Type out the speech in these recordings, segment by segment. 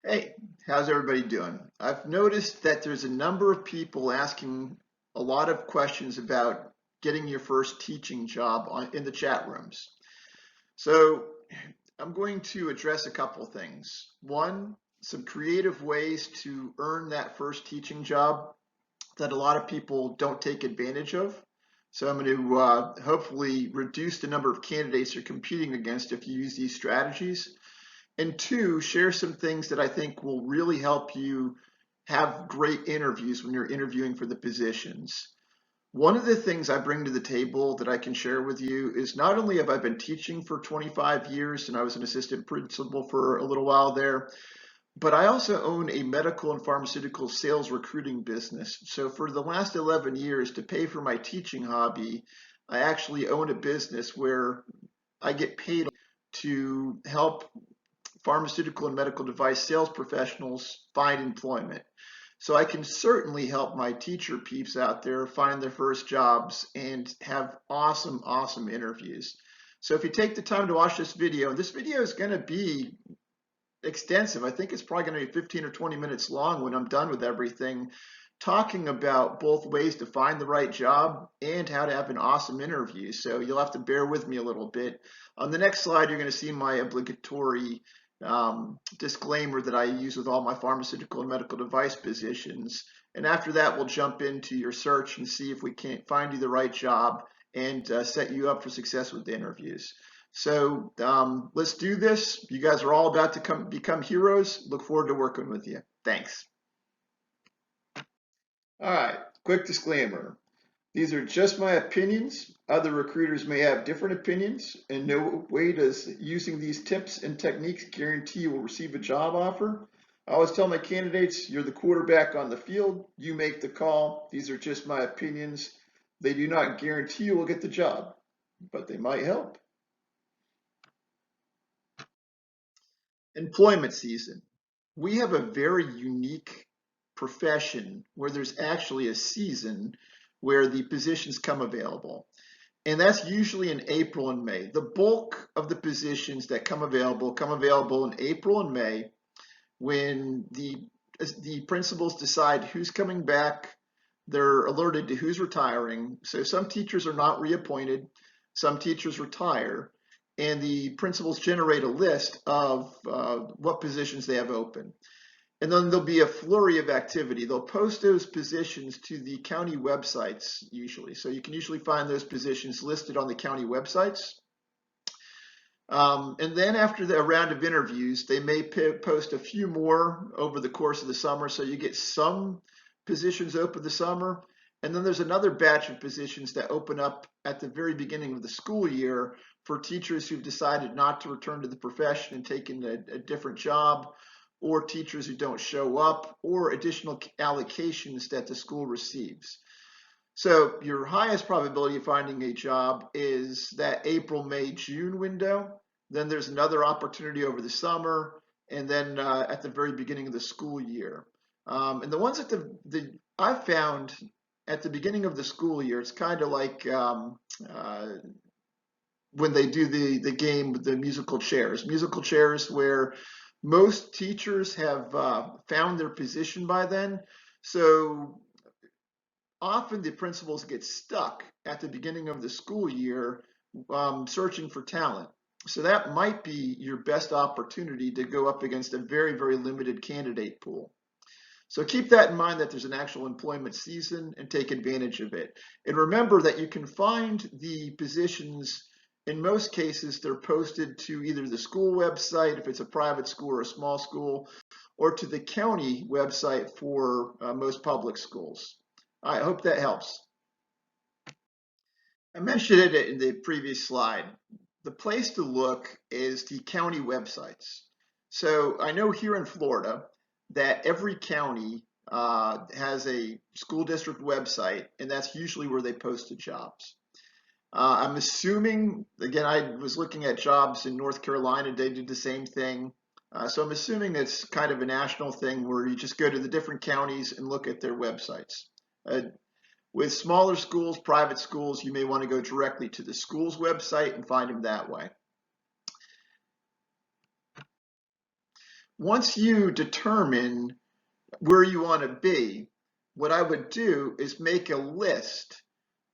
Hey, how's everybody doing? I've noticed that there's a number of people asking a lot of questions about getting your first teaching job in the chat rooms. So I'm going to address a couple of things. One, some creative ways to earn that first teaching job that a lot of people don't take advantage of. So I'm going to hopefully reduce the number of candidates you're competing against if you use these strategies. And two, share some things that I think will really help you have great interviews when you're interviewing for the positions. One of the things I bring to the table that I can share with you is not only have I been teaching for 25 years and I was an assistant principal for a little while there, but I also own a medical and pharmaceutical sales recruiting business. So for the last 11 years, to pay for my teaching hobby, I actually own a business where I get paid to help pharmaceutical and medical device sales professionals find employment. So I can certainly help my teacher peeps out there find their first jobs and have awesome, awesome interviews. So if you take the time to watch this video is going to be extensive. I think it's probably going to be 15 or 20 minutes long when I'm done with everything, talking about both ways to find the right job and how to have an awesome interview. So you'll have to bear with me a little bit. On the next slide, you're going to see my obligatory disclaimer that I use with all my pharmaceutical and medical device positions. And after that, we'll jump into your search and see if we can't find you the right job and set you up for success with the interviews. So let's do this. You guys are all about to become heroes. Look forward to working with you. Thanks. All right, quick disclaimer. These are just my opinions. Other recruiters may have different opinions, and no way does using these tips and techniques guarantee you will receive a job offer. I always tell my candidates, you're the quarterback on the field. You make the call. These are just my opinions. They do not guarantee you will get the job, but they might help. Employment season. We have a very unique profession where there's actually a season where the positions come available. And that's usually in April and May. The bulk of the positions that come available in April and May when the principals decide who's coming back. They're alerted to who's retiring. So some teachers are not reappointed, some teachers retire, and the principals generate a list of what positions they have open. And then there'll be a flurry of activity. They'll post those positions to the county websites usually. So you can usually find those positions listed on the county websites. And then after the round of interviews, they may post a few more over the course of the summer. So you get some positions open the summer. And then there's another batch of positions that open up at the very beginning of the school year for teachers who've decided not to return to the profession and taken a different job, or teachers who don't show up, or additional allocations that the school receives. So your highest probability of finding a job is that April, May, June window. Then there's another opportunity over the summer, and then at the very beginning of the school year. And the ones at I've found at the beginning of the school year, it's kind of like when they do the game with the musical chairs where most teachers have found their position by then. So often the principals get stuck at the beginning of the school year searching for talent. So that might be your best opportunity to go up against a very, very limited candidate pool. So keep that in mind that there's an actual employment season and take advantage of it. And remember that you can find the positions, in most cases, they're posted to either the school website, if it's a private school or a small school, or to the county website for most public schools. I hope that helps. I mentioned it in the previous slide. The place to look is the county websites. So I know here in Florida that every county has a school district website, and that's usually where they post the jobs. I'm assuming, again, I was looking at jobs in North Carolina, they did the same thing. So I'm assuming it's kind of a national thing where you just go to the different counties and look at their websites. With smaller schools, private schools, you may want to go directly to the school's website and find them that way. Once you determine where you want to be, what I would do is make a list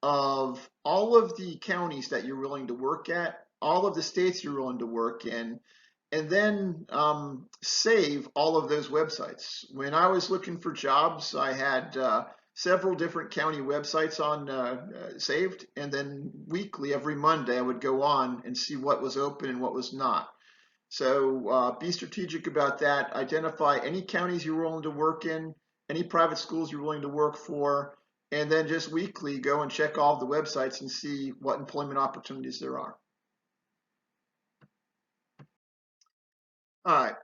of all of the counties that you're willing to work at, all of the states you're willing to work in, and then save all of those websites. When I was looking for jobs, I had several different county websites on saved, and then weekly, every Monday, I would go on and see what was open and what was not. So be strategic about that. Identify any counties you're willing to work in, any private schools you're willing to work for, and then just weekly go and check all of the websites and see what employment opportunities there are. All right.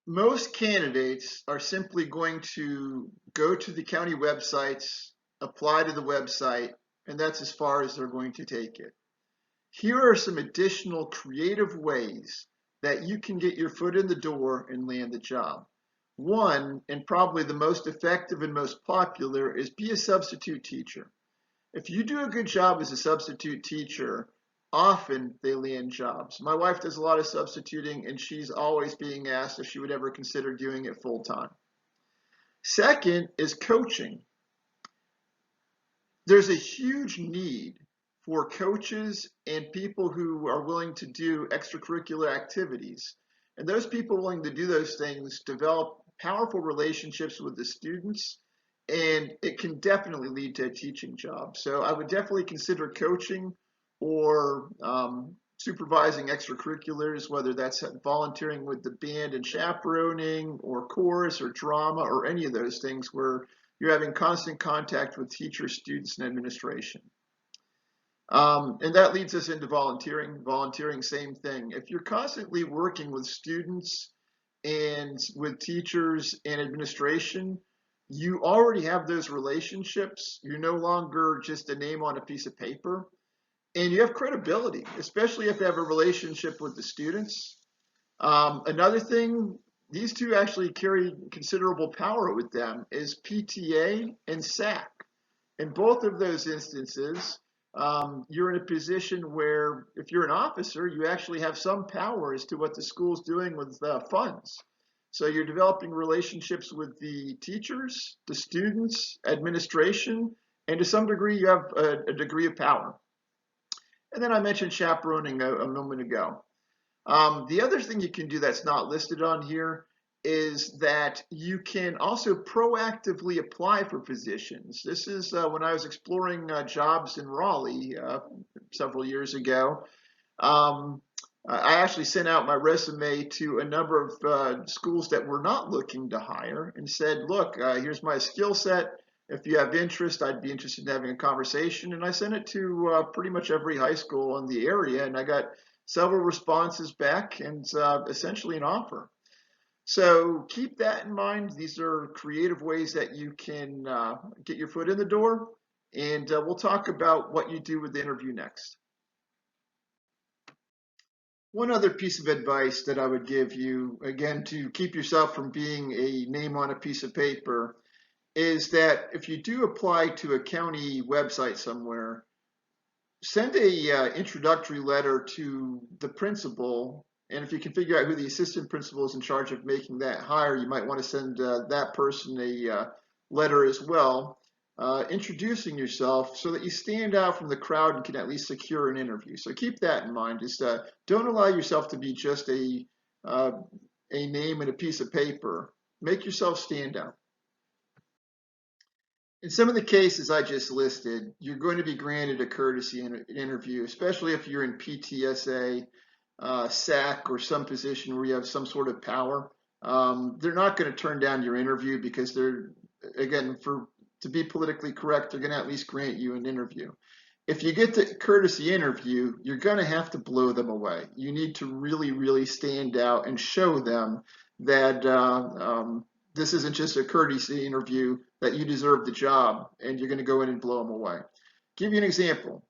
Most candidates are simply going to go to the county websites, apply to the website, and that's as far as they're going to take it. Here are some additional creative ways that you can get your foot in the door and land the job. One, and probably the most effective and most popular, is be a substitute teacher. If you do a good job as a substitute teacher, often they land jobs. My wife does a lot of substituting, and she's always being asked if she would ever consider doing it full time. Second is coaching. There's a huge need for coaches and people who are willing to do extracurricular activities. And those people willing to do those things develop powerful relationships with the students, and it can definitely lead to a teaching job. So I would definitely consider coaching or supervising extracurriculars, whether that's volunteering with the band and chaperoning or chorus or drama or any of those things where you're having constant contact with teachers, students, and administration. And that leads us into volunteering. Volunteering, same thing. If you're constantly working with students and with teachers and administration, you already have those relationships. You're no longer just a name on a piece of paper. And you have credibility, especially if you have a relationship with the students. Another thing, these two actually carry considerable power with them, is PTA and SAC. In both of those instances, you're in a position where if you're an officer, you actually have some power as to what the school's doing with funds. So you're developing relationships with the teachers, the students, administration, and to some degree, you have a degree of power. And then I mentioned chaperoning a moment ago. The other thing you can do that's not listed on here is that you can also proactively apply for positions. This is when I was exploring jobs in Raleigh several years ago. I actually sent out my resume to a number of schools that were not looking to hire and said, look, here's my skill set. If you have interest, I'd be interested in having a conversation. And I sent it to pretty much every high school in the area, and I got several responses back and essentially an offer. So keep that in mind. These are creative ways that you can get your foot in the door, and we'll talk about what you do with the interview next. One other piece of advice that I would give you, again, to keep yourself from being a name on a piece of paper, is that if you do apply to a county website somewhere, send a introductory letter to the principal, and if you can figure out who the assistant principal is in charge of making that hire, you might want to send that person a letter as well, introducing yourself so that you stand out from the crowd and can at least secure an interview. So keep that in mind. Is don't allow yourself to be just a name and a piece of paper. Make yourself stand out. In some of the cases I just listed, you're going to be granted a courtesy interview, especially if you're in PTSA, SAC, or some position where you have some sort of power. They're not going to turn down your interview because they're, again, to be politically correct, they're going to at least grant you an interview. If you get the courtesy interview, you're going to have to blow them away. You need to really, really stand out and show them that this isn't just a courtesy interview, that you deserve the job, and you're going to go in and blow them away. Give you an example.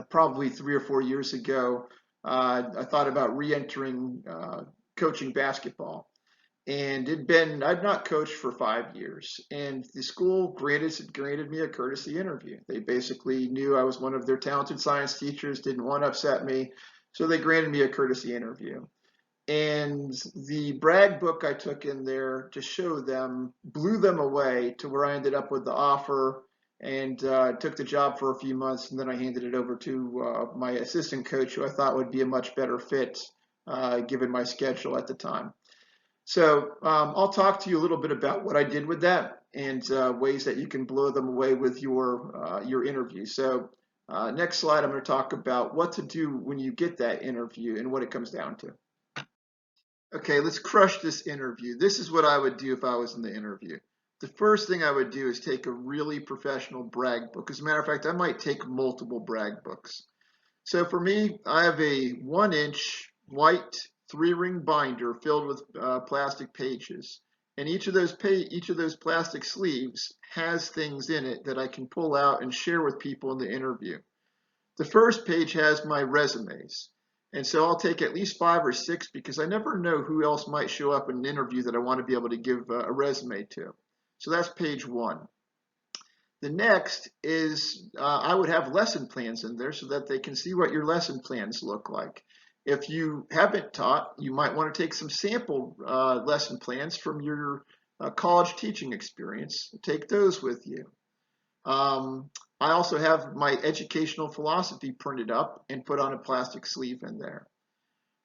Probably 3 or 4 years ago, I thought about re-entering coaching basketball. And I'd not coached for 5 years, and the school granted me a courtesy interview. They basically knew I was one of their talented science teachers, didn't want to upset me, so they granted me a courtesy interview. And the brag book I took in there to show them blew them away to where I ended up with the offer and took the job for a few months. And then I handed it over to my assistant coach, who I thought would be a much better fit given my schedule at the time. So I'll talk to you a little bit about what I did with that and ways that you can blow them away with your interview. So next slide, I'm going to talk about what to do when you get that interview and what it comes down to. Okay, let's crush this interview. This is what I would do if I was in the interview. The first thing I would do is take a really professional brag book. As a matter of fact, I might take multiple brag books. So for me, I have a 1-inch white 3-ring binder filled with plastic pages. And each of those plastic sleeves has things in it that I can pull out and share with people in the interview. The first page has my resumes. And so I'll take at least 5 or 6 because I never know who else might show up in an interview that I want to be able to give a resume to. So that's page 1. The next is I would have lesson plans in there so that they can see what your lesson plans look like. If you haven't taught, you might want to take some sample lesson plans from your college teaching experience. Take those with you. I also have my educational philosophy printed up and put on a plastic sleeve in there.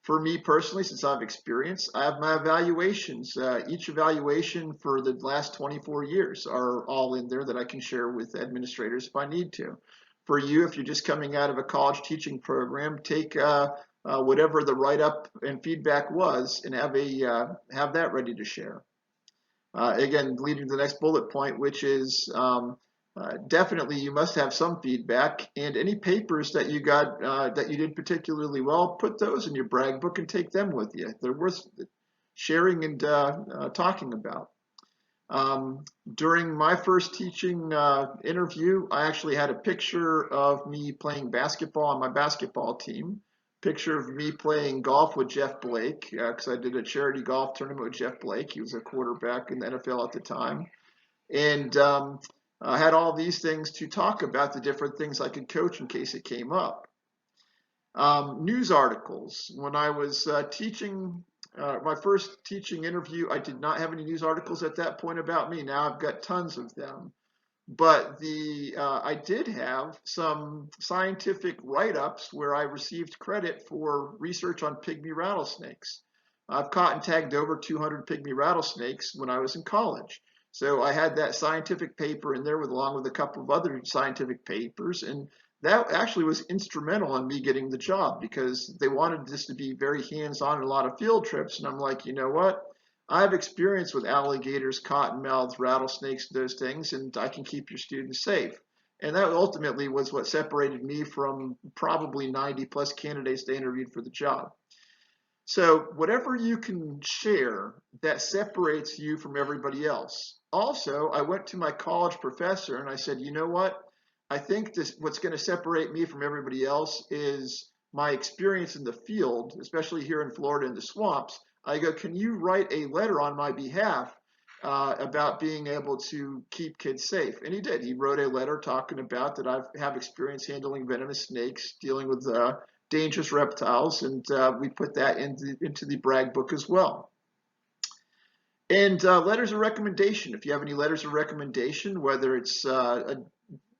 For me personally, since I've experienced, I have my evaluations. Each evaluation for the last 24 years are all in there that I can share with administrators if I need to. For you, if you're just coming out of a college teaching program, take whatever the write-up and feedback was and have that ready to share. Again, leading to the next bullet point, which is definitely you must have some feedback, and any papers that you got that you did particularly well, put those in your brag book and take them with you. They're worth sharing and talking about. During my first teaching interview, I actually had a picture of me playing basketball on my basketball team, picture of me playing golf with Jeff Blake, because I did a charity golf tournament with Jeff Blake. He was a quarterback in the NFL at the time. And I had all these things to talk about, the different things I could coach in case it came up. News articles. When I was teaching, my first teaching interview, I did not have any news articles at that point about me. Now I've got tons of them. But I did have some scientific write-ups where I received credit for research on pygmy rattlesnakes. I've caught and tagged over 200 pygmy rattlesnakes when I was in college. So I had that scientific paper in there along with a couple of other scientific papers, and that actually was instrumental in me getting the job because they wanted this to be very hands-on and a lot of field trips. And I'm like, you know what? I have experience with alligators, cottonmouths, rattlesnakes, those things, and I can keep your students safe. And that ultimately was what separated me from probably 90 plus candidates they interviewed for the job. So whatever you can share that separates you from everybody else. Also, I went to my college professor and I said, you know what? I think what's going to separate me from everybody else is my experience in the field, especially here in Florida in the swamps. I go, can you write a letter on my behalf about being able to keep kids safe? And he did. He wrote a letter talking about that I have experience handling venomous snakes, dealing with dangerous reptiles, and we put that into the brag book as well. And letters of recommendation. If you have any letters of recommendation, whether it's a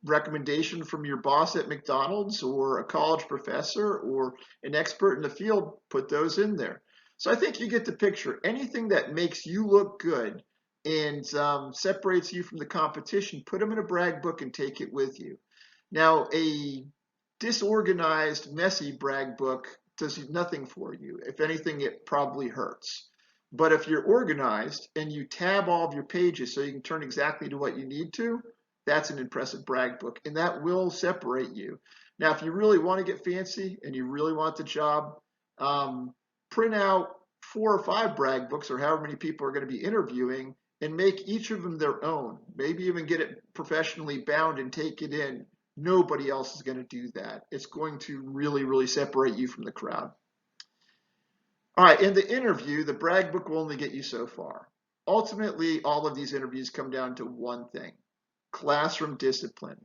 recommendation from your boss at McDonald's or a college professor or an expert in the field, put those in there. So I think you get the picture. Anything that makes you look good and separates you from the competition, put them in a brag book and take it with you. Now, a disorganized, messy brag book does nothing for you. If anything, it probably hurts. But if you're organized and you tab all of your pages so you can turn exactly to what you need to, that's an impressive brag book, and that will separate you. Now, if you really want to get fancy and you really want the job, print out 4 or 5 brag books or however many people are going to be interviewing and make each of them their own. Maybe even get it professionally bound and take it in. Nobody else is going to do that. It's going to really, really separate you from the crowd. All right, in the interview, the brag book will only get you so far. Ultimately, all of these interviews come down to one thing: classroom discipline.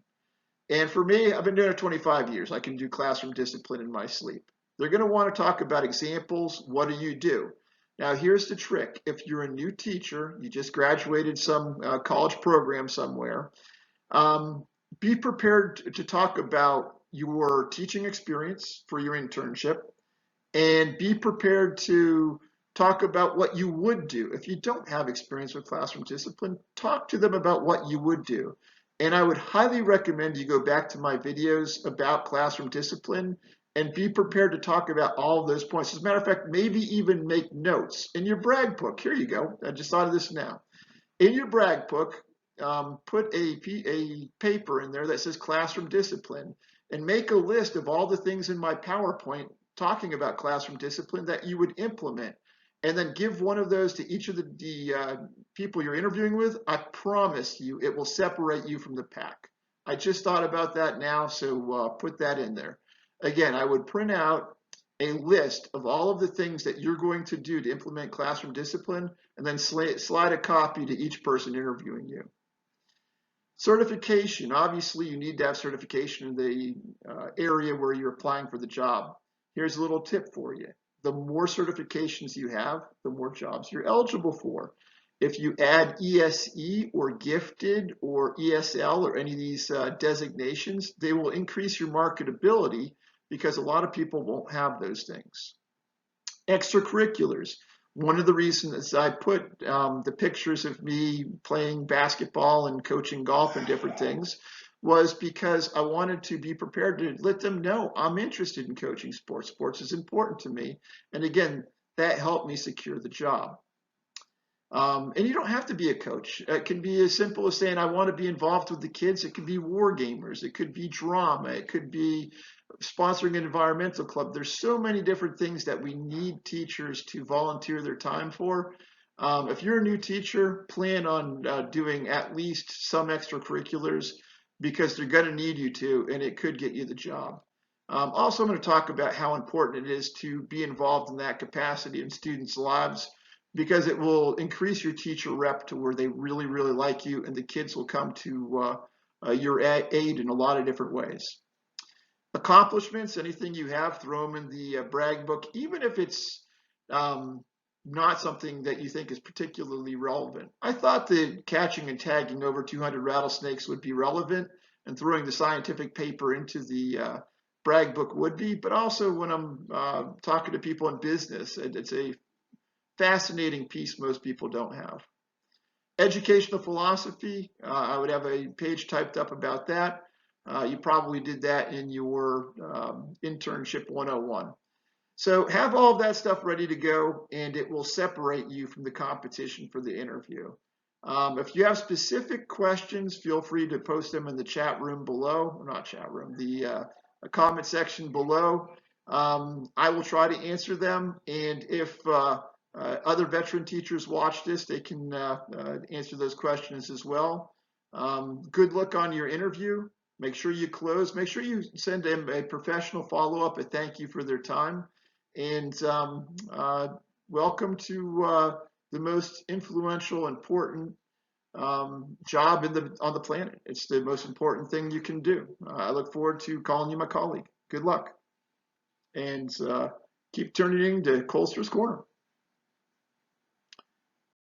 And for me, I've been doing it 25 years. I can do classroom discipline in my sleep. They're going to want to talk about examples. What do you do? Now, here's the trick. If you're a new teacher, you just graduated some college program somewhere, be prepared to talk about your teaching experience for your internship, and be prepared to talk about what you would do. If you don't have experience with classroom discipline, talk to them about what you would do. And I would highly recommend you go back to my videos about classroom discipline and be prepared to talk about all of those points. As a matter of fact, maybe even make notes in your brag book. Here you go. I just thought of this now. In your brag book, put a paper in there that says classroom discipline, and make a list of all the things in my PowerPoint talking about classroom discipline that you would implement, and then give one of those to each of the people you're interviewing with. I promise you it will separate you from the pack. I just thought about that now, so put that in there. Again, I would print out a list of all of the things that you're going to do to implement classroom discipline, and then slide a copy to each person interviewing you. Certification. Obviously, you need to have certification in the area where you're applying for the job. Here's a little tip for you. The more certifications you have, the more jobs you're eligible for. If you add ESE or gifted or ESL or any of these designations, they will increase your marketability because a lot of people won't have those things. Extracurriculars. One of the reasons I put the pictures of me playing basketball and coaching golf and different things was because I wanted to be prepared to let them know I'm interested in coaching sports. Sports is important to me. And again, that helped me secure the job. And you don't have to be a coach. It can be as simple as saying, I want to be involved with the kids. It could be war gamers. It could be drama. It could be sponsoring an environmental club. There's so many different things that we need teachers to volunteer their time for. If you're a new teacher, plan on doing at least some extracurriculars, because they're going to need you to, and it could get you the job. Also, I'm going to talk about how important it is to be involved in that capacity in students' lives, because it will increase your teacher rep to where they really, really like you, and the kids will come to your aid in a lot of different ways. Accomplishments, anything you have, throw them in the brag book, even if it's not something that you think is particularly relevant. I thought that catching and tagging over 200 rattlesnakes would be relevant, and throwing the scientific paper into the brag book would be, but also when I'm talking to people in business, it's a fascinating piece most people don't have. Educational philosophy, I would have a page typed up about that. You probably did that in your internship 101. So have all of that stuff ready to go, and it will separate you from the competition for the interview. If you have specific questions, feel free to post them in the chat room below, or not chat room, the comment section below. I will try to answer them, and if other veteran teachers watch this, they can answer those questions as well. Good luck on your interview. Make sure you close. Make sure you send them a professional follow-up, a thank you for their time. And welcome to the most influential, important job on the planet. It's the most important thing you can do. I look forward to calling you my colleague. Good luck. And keep turning to Colster's Corner.